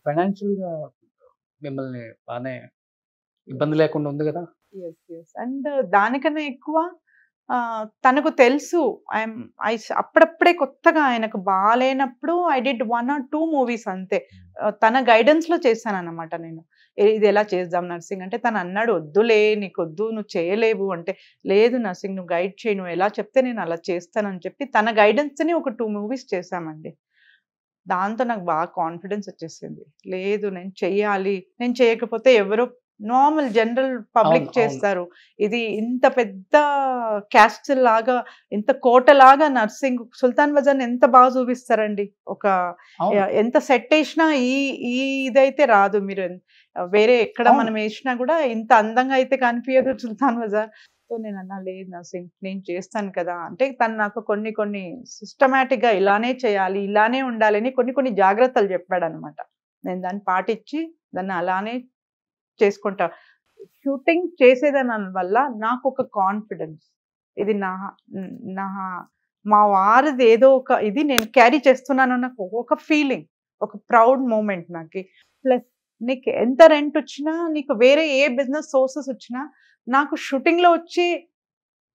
ఫైనాన్షియల్‌గా మిమ్మల్ని బానే ఇబ్బంది లేకుండా ఉంది గదా! యెస్. యెస్. అండ్ దానికన్నా ఎక్కువ తనకు తెలుసు ఐఎమ్ అప్పుడప్పుడే కొత్తగా ఆయనకు బాలేనప్పుడు ఐ డిడ్ 1 ఆర్ 2 మూవీస్ అంతే. తన గైడెన్స్‌లో చేశానన్నమాట నేను. ఇది ఎలా చేద్దాం నర్సింగ్ అంటే తను అన్నాడు, "వద్దులే నీకొద్దు నువ్వు చేయలేవు" అంటే, "లేదు నర్సింగ్ నువ్వు గైడ్ చెయ్యి. నువ్వు ఎలా చెప్తే నేను అలా చేస్తానని" చెప్పి తన గైడెన్స్‌తోనే ఒక 2 మూవీస్ చేశామండి. దాంతో నాకు బాగా కాన్ఫిడెన్స్ వచ్చేసింది. లేదు నేను చెయ్యాలి. నేను చేయకపోతే ఎవరో నార్మల్ జనరల్ పబ్లిక్ అవును. అవును. చేస్తారు. ఇది ఇంత పెద్ద క్యాస్టిల్ లాగా, ఇంత కోటలాగా నర్సింగ్ 'సుల్తాన్ బజార్‌ని' ఎంత బాగా చూపిస్తారండి. ఒక అవును. ఎంత సెట్ ఏసినా ఈ ఈ ఇదైతే రాదు. మీరు వేరే ఎక్కడ అవును. మనం ఏసినా కూడా ఇంత అందంగా అయితే కనిపియదు 'సుల్తాన్ బజార్'. సో నేనన్నా లేదు నర్సింగ్ నేను చేస్తాను కదా! అంటే తను నాకు కొన్ని కొన్ని సిస్టమాటిక్‌గా ఇలానే చేయాలి, ఇలానే ఉండాలని కొన్ని జాగ్రత్తలు చెప్పాడనమాట. నేను దాన్ని పాటించి దాన్ని అలానే చేసుకుంటా. షూటింగ్ చేసేదాని వల్ల నాకొక కాన్ఫిడెన్స్. ఇది నా మా వారిది ఏదో ఒక ఇది నేను క్యారీ చేస్తున్నానన్న ఒక ఫీలింగ్. ఒక ప్రౌడ్ మూమెంట్ నాకి. ప్లస్ నీకు ఎంత రెంట్ వచ్చినా, నీకు వేరే ఏ బిజినెస్ సోర్సెస్ వచ్చినా, నాకు షూటింగ్‌లో వచ్చి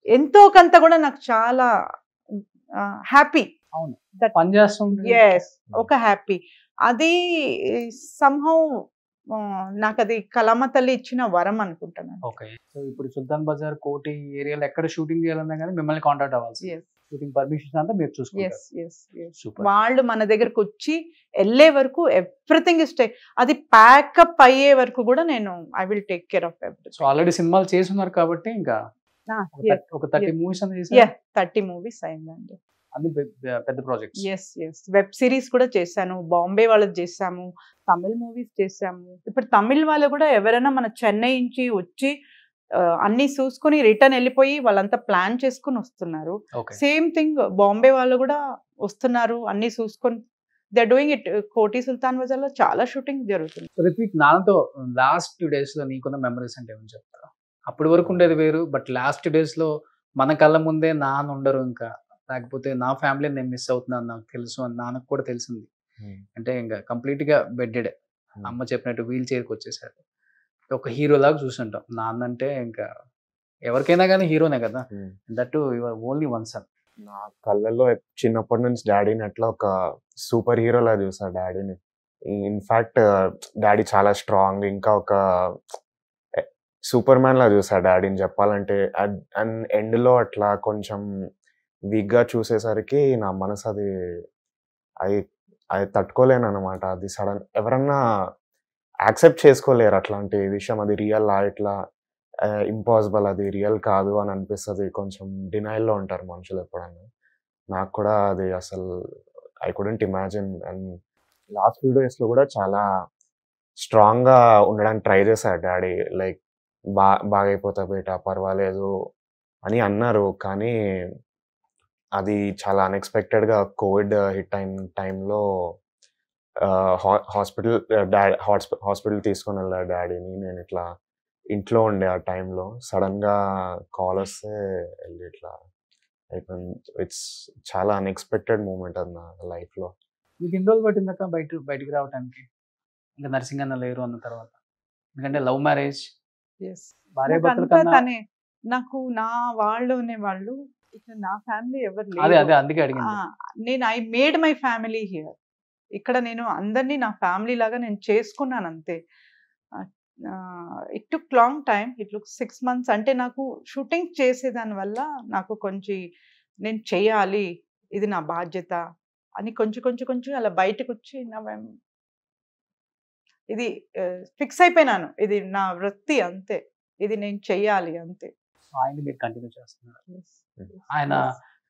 ఎంతో కొంత కూడా నాకు చాలా హ్యాపీ. అవును. దట్ పని చేస్తుంటే యెస్. ఒక హ్యాపీ. అది సమ్‌హౌ నాకది కళామ తల్లి ఇచ్చిన వరం అనుకుంటాను. ఓకే. సో, ఇప్పుడు 'సుల్తాన్ బజార్', 'కోటి' ఏరియాలో ఎక్కడ షూటింగ్ చేయాలన్నా గాని మిమ్మల్ని కాంటాక్ట్ అవ్వాల్సిందే. యెస్. షూటింగ్ పర్మిషన్స్ అంతా మీరు చూసుకుంటారు. యెస్. యెస్. యెస్. సూపర్. వాళ్ళు మన దగ్గరకొచ్చి ఎళ్ళే వరకు ఎవ్రీథింగ్ ఇస్ అది ప్యాకప్ అయ్యే వరకు కూడా నేను I will take care of so, everything. Already సినిమాలు చేసున్నారు కాబట్టి ఇంకా యెస్. ఒక 30 యెస్. మూవీస్ అన్నా చేసారా? యాహ్! 30 మూవీస్ అయిందండి. అన్ని పెద్ద projects. Yes. Yes. Web series కూడా చేశాను. బాంబే వాళ్ళది చేశాము. తమిళ్ మూవీస్ చేశాము. ఇప్పుడు తమిళ్ వాళ్ళు కూడా ఎవరైనా మన చెన్నై నుంచి వచ్చి అన్నీ చూసుకొని రిటర్న్ ఎళ్ళిపోయి వాళ్ళంతా ప్లాన్ చేసుకొని వస్తున్నారు. ఓకే. సేమ్ థింగ్ బాంబే వాళ్ళు కూడా వస్తున్నారు. అన్నీ చూసుకొని దే ఆర్ డూయింగ్ ఇట్. 'కోటి సుల్తాన్ బజార్‌లో' చాలా షూటింగ్ జరుగుతుంది. రిత్విక్, నాన్నతో లాస్ట్ డేస్‌లో నీకున్న మెమరీస్ అంటే ఏమని చెప్తావు? అప్పటి వరకు ఉండేది వేరు. బట్ లాస్ట్ డేస్‌లో మన కళ్ళ ముందే నాన్న ఉండరు ఇంకా. లేకపోతే నా ఫ్యామిలీని నేను మిస్ అవుతున్నాను నాకు తెలుసు అని నాన్నకు కూడా తెలిసింది. అంటే ఇంకా కంప్లీట్‌గా బెడ్డెడే. అమ్మ చెప్పినట్టు వీల్ చైర్‌కి వచ్చేసారు. ఒక హీరోలాగా చూసుంటాం. నాన్న అంటే ఇంకా ఎవరికైనా గాని హీరోనే కదా! That too your only one son. నా కళ్ళల్లో చిన్నప్పటి నుంచి డాడీని అట్లా ఒక సూపర్ హీరోలా చూసా డాడీని. ఇన్‌ఫాక్ట్ డాడీ చాలా స్ట్రాంగ్, ఇంకా ఒక సూపర్ మ్యాన్‌లా చూసా డాడీని చెప్పాలంటే. అండ్ ఎండ్‌లో అట్లా కొంచెం వీక్‌గా చూసేసరికి నా మనసు అది అది తట్టుకోలేననమాట. అది ఎవరన్నా యాక్సెప్ట్ చేసుకోలేరు అట్లాంటి విషయం. అది రియలా ఇట్లా ఇంపాసిబుల్, అది రియల్ కాదు అని అనిపిస్తది. కొంచెం డినైల్‌లో ఉంటారు మనుషులు ఎప్పుడన్నా. నాకు కూడా అది అసలు I couldn't imagine. And last few డేస్‌లో కూడా చాలా స్ట్రాంగ్‌గా ఉండడానికి ట్రై చేశారు డాడీ. లైక్ బాగైపోతా బేటా పర్వాలేదు అని అన్నారు. కానీ అది చాలా అన్‌ఎక్స్‌పెక్టెడ్‌గా కోవిడ్ హిట్ అయిన టైంలో హాస్పిటల్ తీసుకొనెళ్ళారు డాడీని. నేను ఇట్లా ఇంట్లో ఉండే ఆ టైంలో సడన్‌గా కాల్ వస్తే ఎళ్లి ఇట్లా అయిపోయింది. ఇట్స్ చాలా అన్‌ఎక్స్‌పెక్టెడ్ మూమెంట్ అది నా లైఫ్‌లో. మీకు ఎన్ని రోజులు పట్టిందక్క బయటికి రావటానికి? ఇంకా నర్సింగ్ అన్న లేరు అన్న తర్వాత. ఎందుకంటే లవ్ మ్యారేజ్, యెస్. భార్యాభర్తల నాకంతా కన్నా తనే. నాకు నా వాళ్ళు ఇక్కడ నా ఫ్యామిలీ ఎవరు అదే లేరు. అందుకే అడిగింది. నేను I made my family here. ఇక్కడ నేను అందరినీ నా ఫ్యామిలీ లాగా నేను చేసుకున్నాను అంతే. It took long time. It look 6 months. అంటే నాకు షూటింగ్ చేసేదాని వల్ల నాకు నేను చేయాలి. ఇది నా బాధ్యత అని కొంచెం అలా బయటకొచ్చి ఇది ఫిక్స్ అయిపోయినాను. ఇది నా వృత్తి అంతే. ఇది నేను చెయ్యాలి అంతే. ఆయన్ని మీరు కంటిన్యూ చేస్తున్నారు. యెస్. ఆయన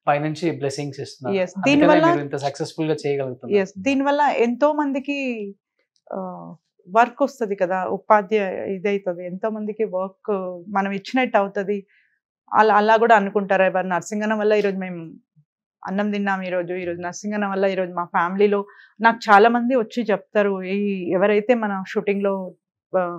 పైనుంచి బ్లెస్సింగ్స్ ఇస్తున్నారు. యెస్. అందుకనే దీనివల్ల మీరు ఇంత సక్సెస్‌ఫుల్‌గా చేయగలుగుతున్నారు. యెస్. దీనివల్ల ఎంతో మందికి వర్క్ వస్తది కదా! ఇదైతది. ఎంతో మందికి వర్క్ మనం ఇచ్చినట్టు అవుతది. అలా కూడా అనుకుంటారు. ఎవరు నర్సింగ్ అన్న వల్ల ఈరోజు మేము అన్నం తిన్నాం ఈరోజు నర్సింగ్ అన్న వల్ల ఈరోజు మా ఫ్యామిలీలో నాకు చాలా మంది వచ్చి చెప్తారు. ఎవరైతే మన షూటింగ్‌లో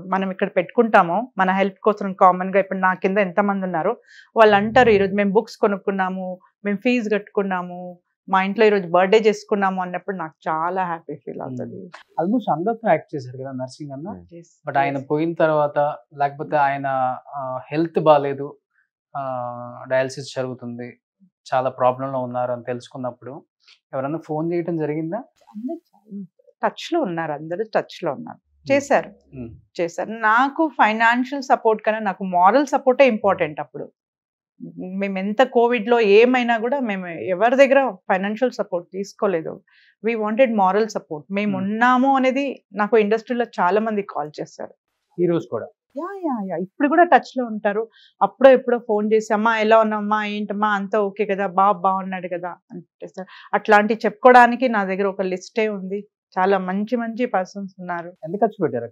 మనం ఇక్కడ పెట్టుకుంటామో మన హెల్ప్ కోసం కామన్‌గా ఇప్పుడు నా కింద ఎంతమంది ఉన్నారో వాళ్ళు అంటారు, ఈరోజు మేము బుక్స్ కొనుక్కున్నాము, మేము ఫీజు కట్టుకున్నాము, మా ఇంట్లో ఈరోజు బర్త్డే చేసుకున్నాము అన్నప్పుడు నాకు చాలా హ్యాపీ ఫీల్ అవుతుంది. ఆల్మోస్ట్ అందరితో యాక్ట్ చేశారు కదా నర్సింగ్ అన్న. బట్ ఆయన పోయిన తర్వాత లేకపోతే ఆయన హెల్త్ బాగాలేదు, డయాలసిస్ జరుగుతుంది, చాలా ప్రాబ్లంలో ఉన్నారు అని తెలుసుకున్నప్పుడు ఎవరన్నా ఫోన్ చేయటం జరిగిందా? టచ్ లో ఉన్నారు, అందరూ టచ్ లో ఉన్నారు, చేశారు. నాకు ఫైనాన్షియల్ సపోర్ట్ కన్నా నాకు మారల్ సపోర్టే ఇంపార్టెంట్. అప్పుడు మేము ఎంత కోవిడ్లో ఏమైనా కూడా మేము ఎవరి దగ్గర ఫైనాన్షియల్ సపోర్ట్ తీసుకోలేదు. We wanted moral support. మేము ఉన్నాము అనేది నాకు ఇండస్ట్రీలో చాలా మంది కాల్ చేస్తారు. హీరోస్ కూడా ఇప్పుడు కూడా టచ్ లో ఉంటారు. అప్పుడో ఎప్పుడో ఫోన్ చేసి అమ్మా ఎలా ఉన్నామ్మా, ఏంటమ్మా అంతా ఓకే కదా, బాబు బాగున్నాడు కదా అంటే అట్లాంటివి చెప్పుకోవడానికి నా దగ్గర ఒక లిస్టే ఉంది. చాలా మంచి మంచి పర్సన్స్ ఉన్నారు. ఎంత ఖర్చు పెట్టారు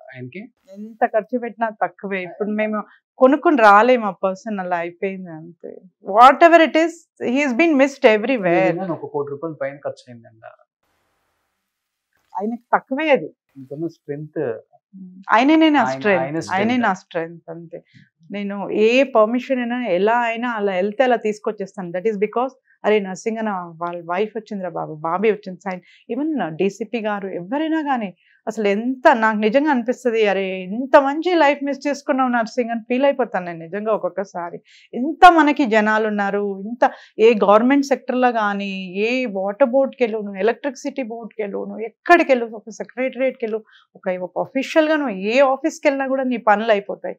ఆయనకి? ఎంత ఖర్చు పెట్టినా తక్కువే. ఇప్పుడు మేము కొనుక్కుని రాలేము, ఆ పర్సన్ అలా అయిపోయింది అంతే. Whatever it is, he's been missed everywhere. ₹1 కోటి పైన ఖర్చు అయిందంట. ఆయనకి తక్కువే అది. స్ట్రెంత్ ఆయననే నా స్ట్రెంత్ అంతే. నేను ఏ పర్మిషన్ అయినా ఎలా అయినా అలా వెళ్తే అలా తీసుకొచ్చేస్తాను. దట్ ఈస్ బికాస్ అరే నర్సింగ్ అన్న వాళ్ళ వైఫ్ వచ్చిందిరా బాబు, బాబీ వచ్చింది సైన్, ఈవెన్ డీసీపీ గారు ఎవరైనా కానీ అసలు ఎంత నాకు నిజంగా అనిపిస్తుంది, అరే ఎంత మంచి లైఫ్ మిస్ చేసుకున్నావు నర్సింగ్ అని ఫీల్ అయిపోతాను నేను నిజంగా ఒక్కొక్కసారి. ఇంత మనకి జనాలు ఉన్నారు, ఇంత ఏ గవర్నమెంట్ సెక్టర్లో కానీ, ఏ వాటర్ బోర్డ్కి వెళ్ళు, నువ్వు ఎలక్ట్రిసిటీ బోర్డ్కి వెళ్ళు, నువ్వు ఎక్కడికి వెళ్ళు, ఒక సెక్రటరియట్కి వెళ్ళు, ఒక అఫీషియల్గా నువ్వు ఏ ఆఫీస్కి వెళ్ళినా కూడా నీ పనులు అయిపోతాయి.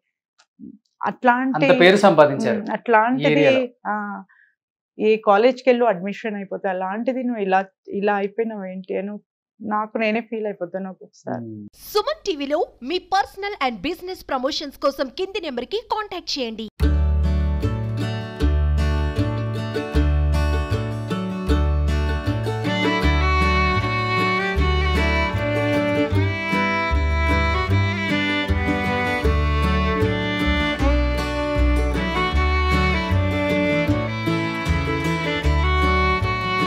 అట్లాంటి పేరు సంపాదించారు. అట్లాంటిది ఏ కాలేజ్కి వెళ్ళు అడ్మిషన్ అయిపోతాయి. అలాంటిది నువ్వు ఇలా అయిపోయినావు ఏంటి అని నాకు నేనే ఫీల్ అయిపోతాను ఒక్కొక్కసారి. సుమన్ టీవీలో మీ పర్సనల్ అండ్ బిజినెస్ ప్రమోషన్స్ కోసం కింది నెంబర్కి కాంటాక్ట్ చేయండి.